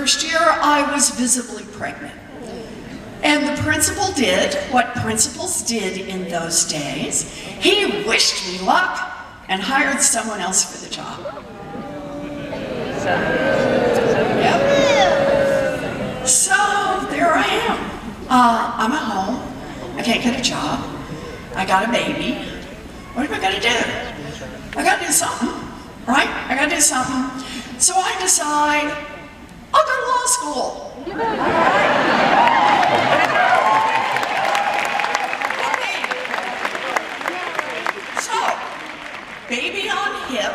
first year, I was visibly pregnant. And the principal did what principals did in those days. He wished me luck and hired someone else for the job. Yep. So there I am. I'm at home. I can't get a job. I got a baby. What am I going to do? I got to do something, right? I got to do something. So I decide I'll go to law school. So, baby on hip.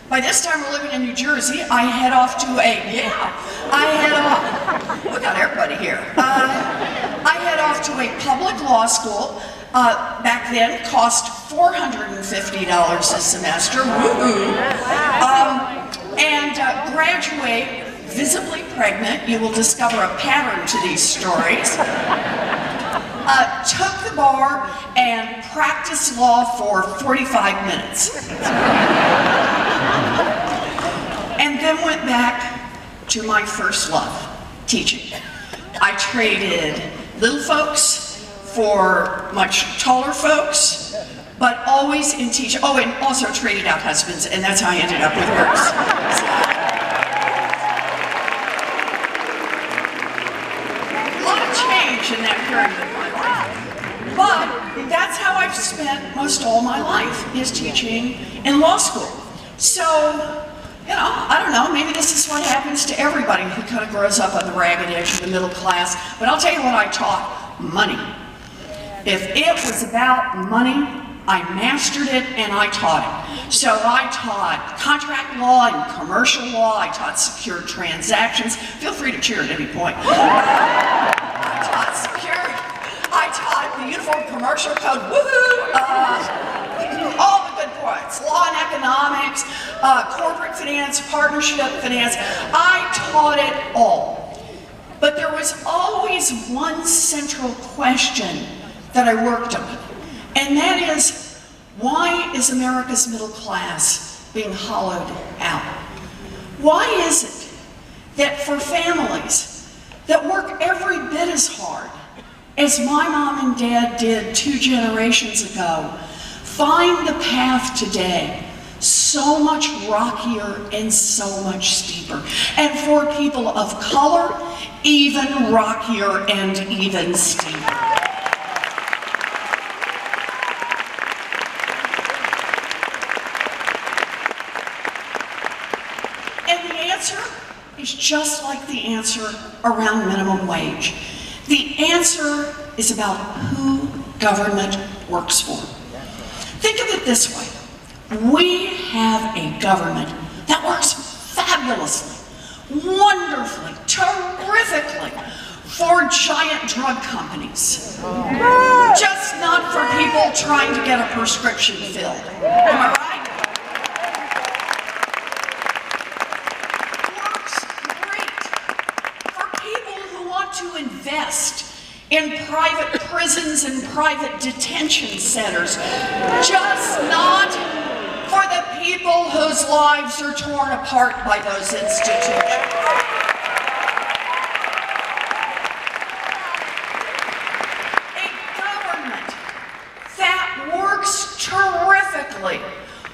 By this time we're living in New Jersey. I head off to we got everybody here. I head off to a public law school. Back then, cost $450 a semester. Woo-hoo. And graduate visibly pregnant. You will discover a pattern to these stories. Took the bar and practiced law for 45 minutes. And then went back to my first love, teaching. I traded little folks for much taller folks, but always in teaching. Oh, and also traded out husbands, and that's how I ended up with hers. A lot of change in that period of my life. But that's how I've spent most all my life, is teaching in law school. So, you know, I don't know, maybe this is what happens to everybody who kind of grows up on the ragged edge of the middle class. But I'll tell you what I taught: money. If it was about money, I mastered it and I taught it. So I taught contract law and commercial law. I taught secure transactions. Feel free to cheer at any point. I taught security. I taught the Uniform Commercial Code. Woohoo! All the good points. Law and economics, corporate finance, partnership finance. I taught it all. But there was always one central question that I worked on, and that is, why is America's middle class being hollowed out? Why is it that for families that work every bit as hard as my mom and dad did 2 generations ago, find the path today so much rockier and so much steeper, and for people of color, even rockier and even steeper? Is just like the answer around minimum wage. The answer is about who government works for. Think of it this way. We have a government that works fabulously, wonderfully, terrifically for giant drug companies. Just not for people trying to get a prescription filled. Am I right? To invest in private prisons and private detention centers, just not for the people whose lives are torn apart by those institutions. A government that works terrifically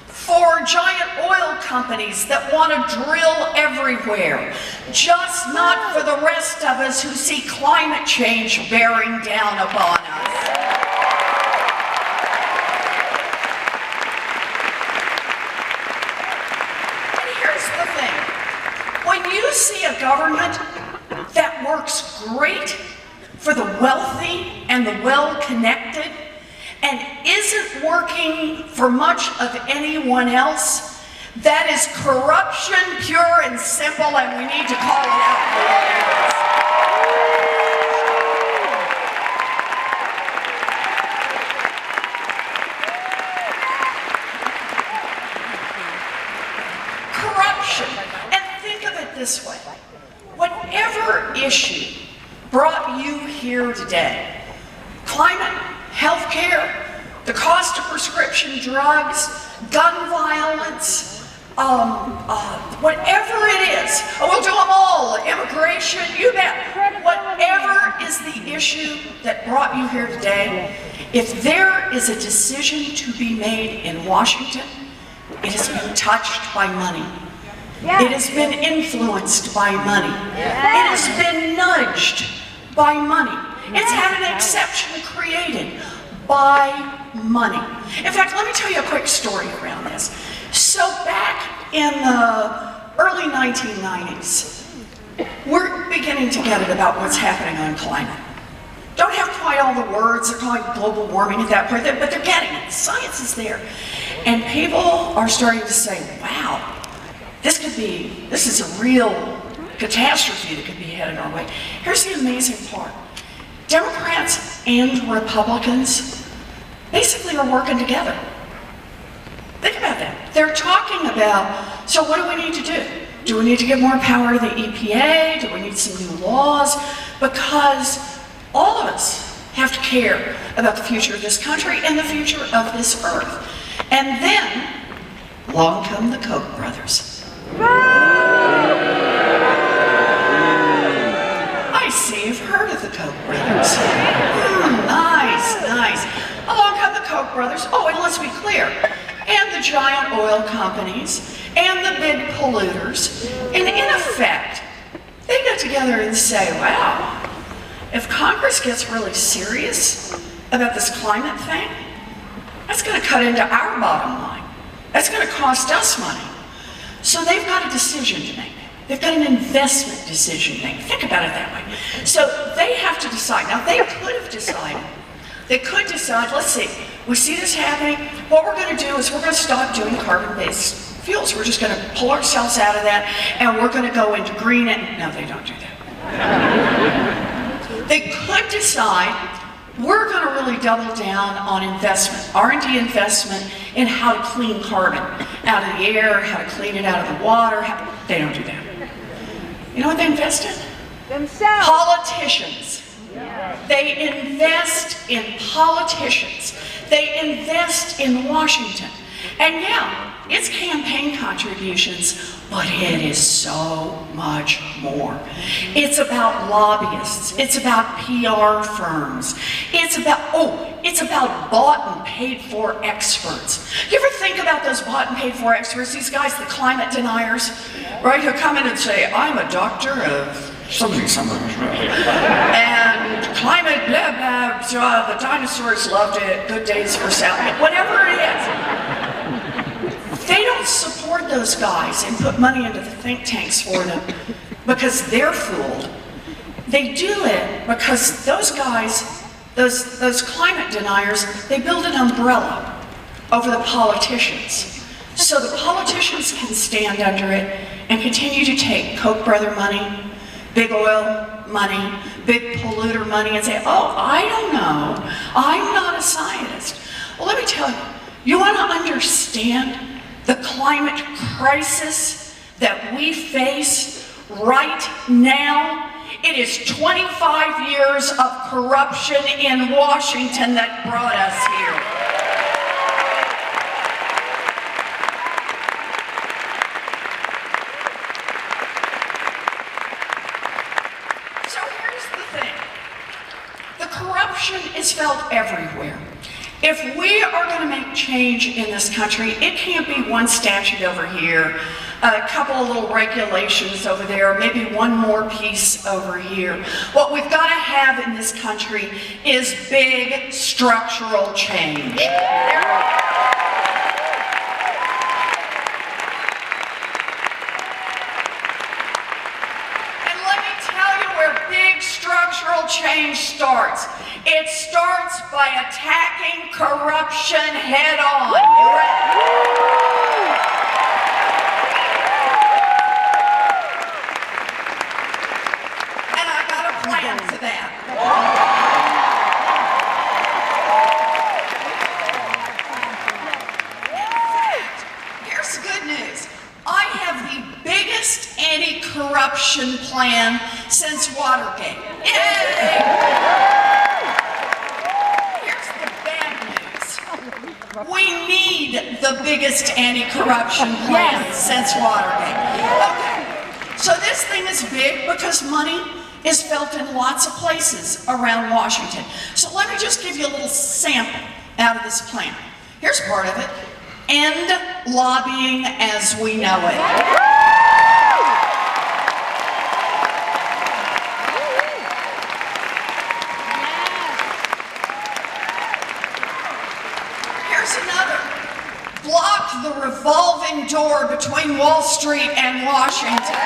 for giant oil companies that want to drill everywhere, just not for the rest of us who see climate change bearing down upon us. And here's the thing. When you see a government that works great for the wealthy and the well-connected, and isn't working for much of anyone else, that is corruption, pure and simple, and we need to call it out for what it is. Corruption. And think of it this way. Whatever issue brought you here today, climate, healthcare, the cost of prescription drugs, gun violence, whatever it is, we'll do them all, immigration, issue that brought you here today, if there is a decision to be made in Washington, it has been touched by money. It has been influenced by money. It has been nudged by money. It's had an exception created by money. In fact, let me tell you a quick story around this. So back in the early 1990s, we're beginning to get it about what's happening on climate. Don't have quite all the words, they're calling it global warming at that point, but they're getting it. Science is there. And people are starting to say, wow, this is a real catastrophe that could be headed our way. Here's the amazing part. Democrats and Republicans basically are working together. Think about that. They're talking about, so what do we need to do? Do we need to give more power to the EPA? Do we need some new laws? Because all of us have to care about the future of this country and the future of this earth. And then, along come the Koch brothers. I see you've heard of the Koch brothers. Nice. Along come the Koch brothers. Oh, and let's be clear. And the giant oil companies and the big polluters. And in effect, they get together and say, wow, if Congress gets really serious about this climate thing, that's going to cut into our bottom line. That's going to cost us money. So they've got a decision to make. They've got an investment decision to make. Think about it that way. So they have to decide. Now, they could have decided. They could decide, let's see, we see this happening. What we're going to do is we're going to stop doing carbon-based fuels. We're just going to pull ourselves out of that, and we're going to go into green. And no, they don't do that. They could decide, we're going to really double down on investment, R&D investment in how to clean carbon out of the air, how to clean it out of the water. They don't do that. You know what they invest in? Themselves. Politicians. They invest in politicians. They invest in Washington. And yeah, it's campaign contributions, but it is so much more. It's about lobbyists. It's about PR firms. It's about bought and paid for experts. You ever think about those bought and paid for experts, these guys, the climate deniers, right, who come in and say, I'm a doctor of something, and climate, blah, blah, blah, the dinosaurs loved it, good days for salad, whatever it is. They don't support those guys and put money into the think tanks for them because they're fooled. They do it because those guys, those climate deniers, they build an umbrella over the politicians. So the politicians can stand under it and continue to take Koch brother money, big oil money, big polluter money, and say, oh, I don't know, I'm not a scientist. Well, let me tell you, you want to understand the climate crisis that we face right now? It is 25 years of corruption in Washington that brought us here. Corruption is felt everywhere. If we are going to make change in this country, it can't be one statute over here, a couple of little regulations over there, maybe one more piece over here. What we've got to have in this country is big structural change. Structural change starts. It starts by attacking corruption head on. You ready? And I got a plan for that. In fact, here's the good news. I have the biggest anti-corruption plan since Watergate. Yay! Here's the bad news. We need the biggest anti-corruption plan since Watergate. Okay, So this thing is big because money is felt in lots of places around Washington. So let me just give you a little sample out of this plan. Here's part of it. End lobbying as we know it. Block the revolving door between Wall Street and Washington.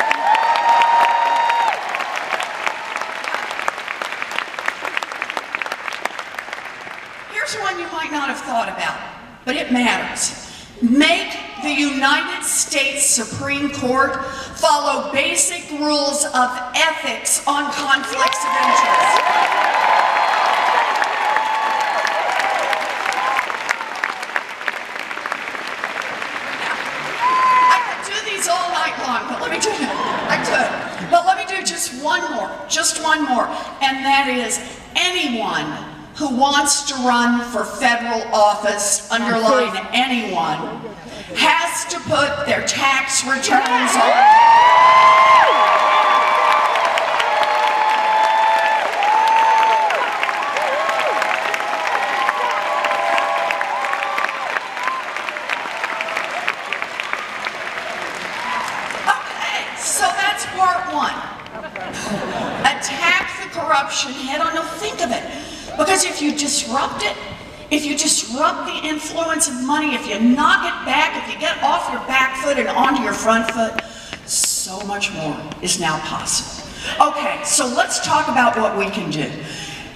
Here's one you might not have thought about, but it matters. Make the United States Supreme Court follow basic rules of ethics on conflicts of interest. But let me do just one more, and that is anyone who wants to run for federal office, underline anyone, has to put their tax returns on. Part one, attack the corruption head on. Now think of it, because if you disrupt it, if you disrupt the influence of money, if you knock it back, if you get off your back foot and onto your front foot, so much more is now possible. Okay, so let's talk about what we can do.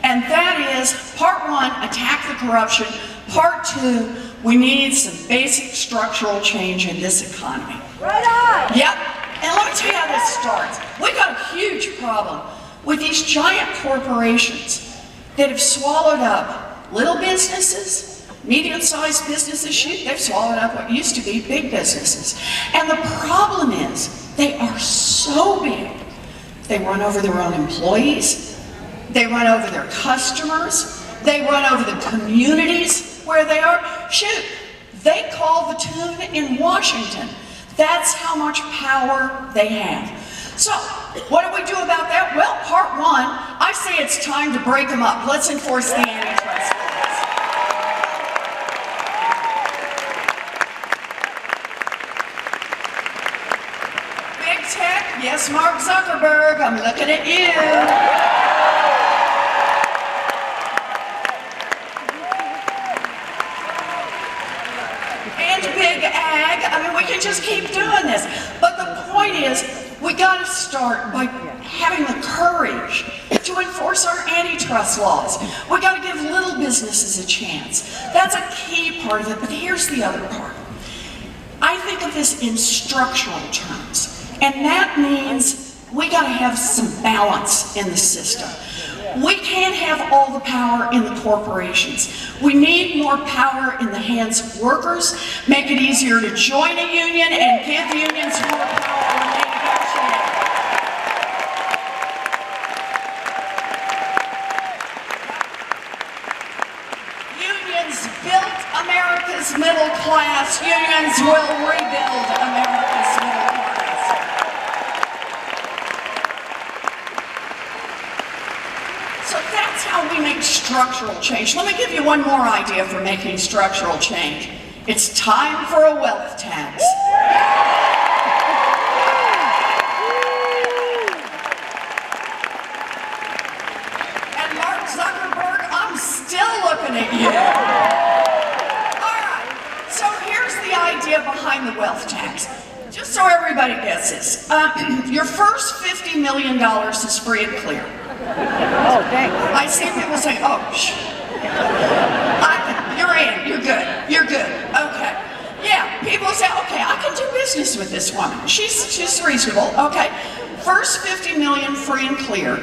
And that is, part one, attack the corruption. Part two, we need some basic structural change in this economy. Right on! Yep. And let me tell you how this starts. We've got a huge problem with these giant corporations that have swallowed up little businesses, medium-sized businesses. They've swallowed up what used to be big businesses. And the problem is they are so big. They run over their own employees. They run over their customers. They run over the communities where they are. Shoot, they call the tune in Washington. That's how much power they have. So, what do we do about that? Well, part one, I say it's time to break them up. Let's enforce the antitrust laws. Big tech, yes, Mark Zuckerberg, I'm looking at you. Big ag, I mean, we can just keep doing this. But the point is, we got to start by having the courage to enforce our antitrust laws. We got to give little businesses a chance. That's a key part of it, but here's the other part. I think of this in structural terms, and that means we got to have some balance in the system. We can't have all the power in the corporations. We need more power in the hands of workers, make it easier to join a union, and give unions more power when they negotiate. Unions built America's middle class. Unions will rebuild America's middle class. So that's how we make structural change. Let me give you one more idea for making structural change. It's time for a wealth tax. And Mark Zuckerberg, I'm still looking at you. All right, so here's the idea behind the wealth tax. Just so everybody gets this, your first $50 million is free and clear. Oh, thanks. I see people say, oh, you're in, you're good, okay. Yeah, people say, okay, I can do business with this woman. She's reasonable, okay. First 50 million free and clear,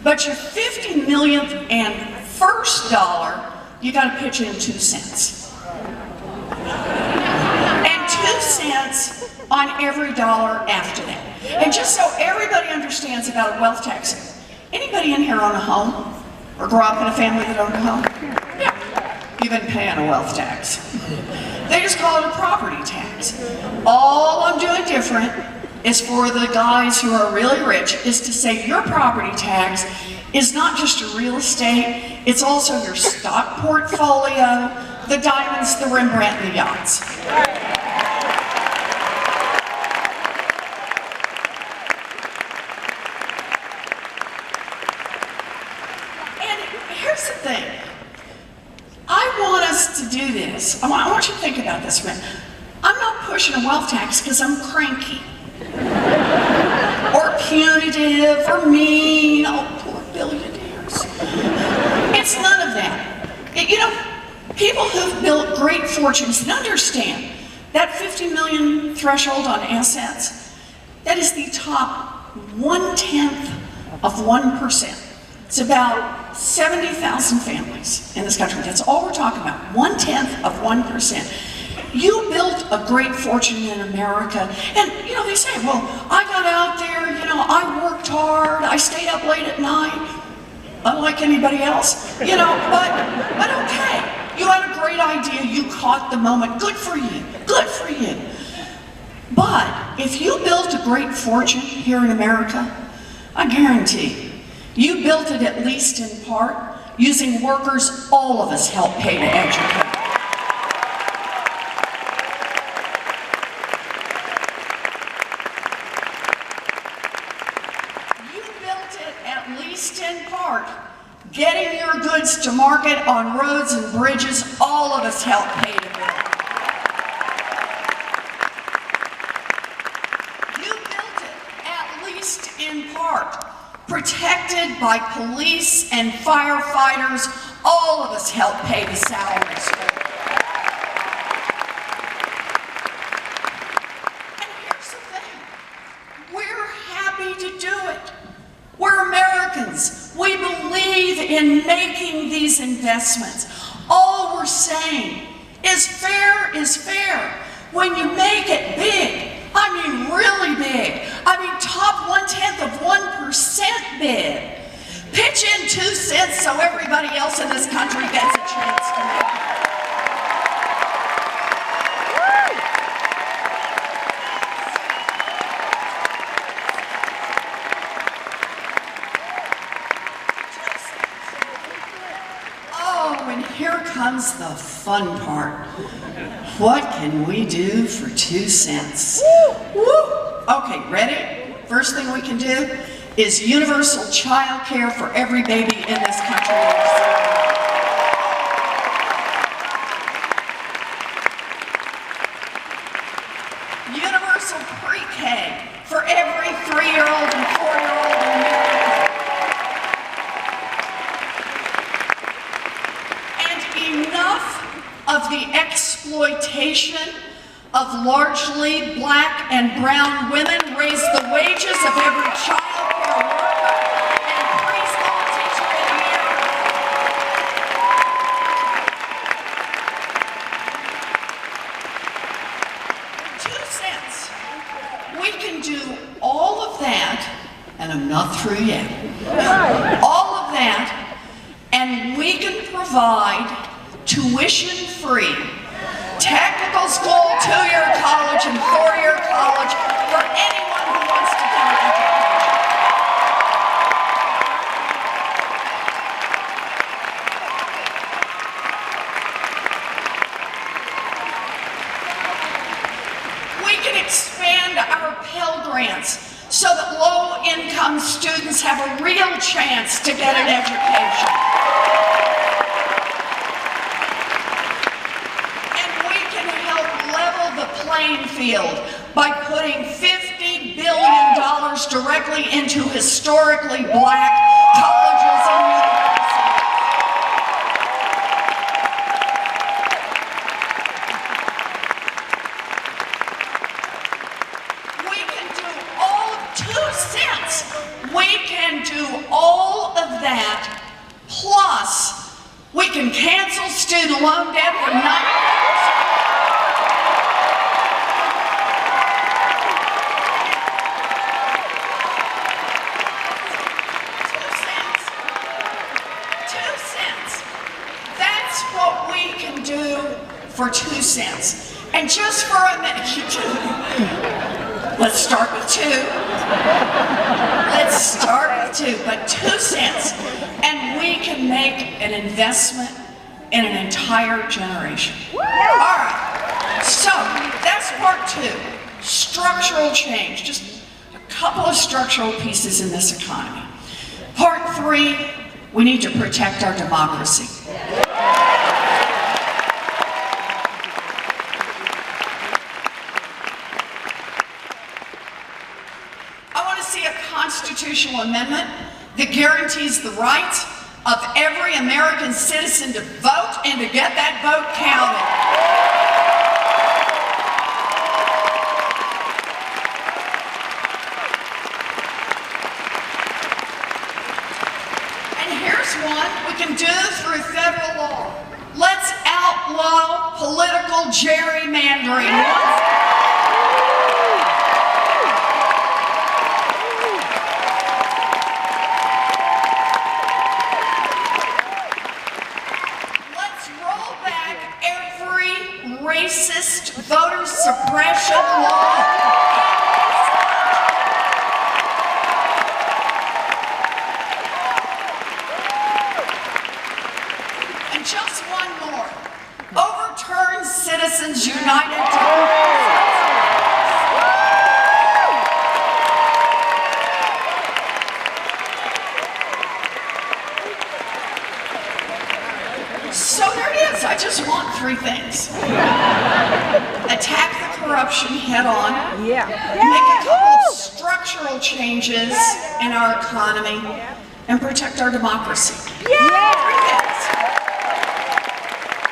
but your 50 millionth and first dollar, you gotta pitch in 2 cents. And 2 cents on every dollar after that. And just so everybody understands about a wealth tax, anybody in here own a home? Or grow up in a family that owned a home? Yeah. You've been paying a wealth tax. They just call it a property tax. All I'm doing different is for the guys who are really rich, is to say your property tax is not just your real estate, it's also your stock portfolio, the diamonds, the Rembrandt, and the yachts. And here's the thing. I want us to do this. I want you to think about this a minute. I'm not pushing a wealth tax because I'm cranky. Or punitive, or mean, oh, poor billionaires. It's none of that. You know, people who've built great fortunes and understand that 50 million threshold on assets, that is the top 1/10 of 1%. It's about 70,000 families in this country. That's all we're talking about, 1/10 of 1%. You built a great fortune in America, and you know, they say, well, I got out there, you know, I worked hard, I stayed up late at night, unlike anybody else, you know, but okay. You had a great idea, you caught the moment, good for you, good for you. But if you built a great fortune here in America, I guarantee you built it at least in part using workers all of us help pay to educate. In part, getting your goods to market on roads and bridges, all of us help pay to build. You built it, at least in part, protected by police and firefighters, all of us help pay the salaries for it. And here's the thing, we're happy to do it. We're Americans. We believe in making these investments. All we're saying is fair is fair. When you make it big, I mean really big, I mean top 1/10 of 1% big. Pitch in 2 cents so everybody else in this country gets a chance to make it. Here comes the fun part. What can we do for 2 cents? Woo! Okay, ready? First thing we can do is universal child care for every baby in this country. Universal pre-K for every 3-year-old and 4-year-old in America. Enough of the exploitation of largely black and brown women, raise the wages of every child care worker and preschool teacher in America. 2 cents. We can do all of that, and I'm not through yet. All of that, and we can provide tuition-free technical school, 2-year college, and 4-year college for anyone who wants to get an education. We can expand our Pell Grants so that low-income students have a real chance to get an education. Playing field by putting $50 billion directly into historically black colleges and universities. We can do all 2 cents. We can do all of that, plus we can cancel student loan debt for 9 years. For 2 cents. And just for a minute, Let's start with 2. Let's start with 2, but 2 cents. And we can make an investment in an entire generation. All right, so that's part 2, structural change. Just a couple of structural pieces in this economy. Part 3, we need to protect our democracy. I want to see a constitutional amendment that guarantees the right of every American citizen to vote and to get that vote counted. And here's one we can do through federal law. Let's outlaw political gerrymandering. Racist voter suppression law. And just one more. Overturn Citizens United. So there it is. I just want 3 things. Attack the corruption head on. Yeah. Make a couple of structural changes in our economy and protect our democracy. Yeah.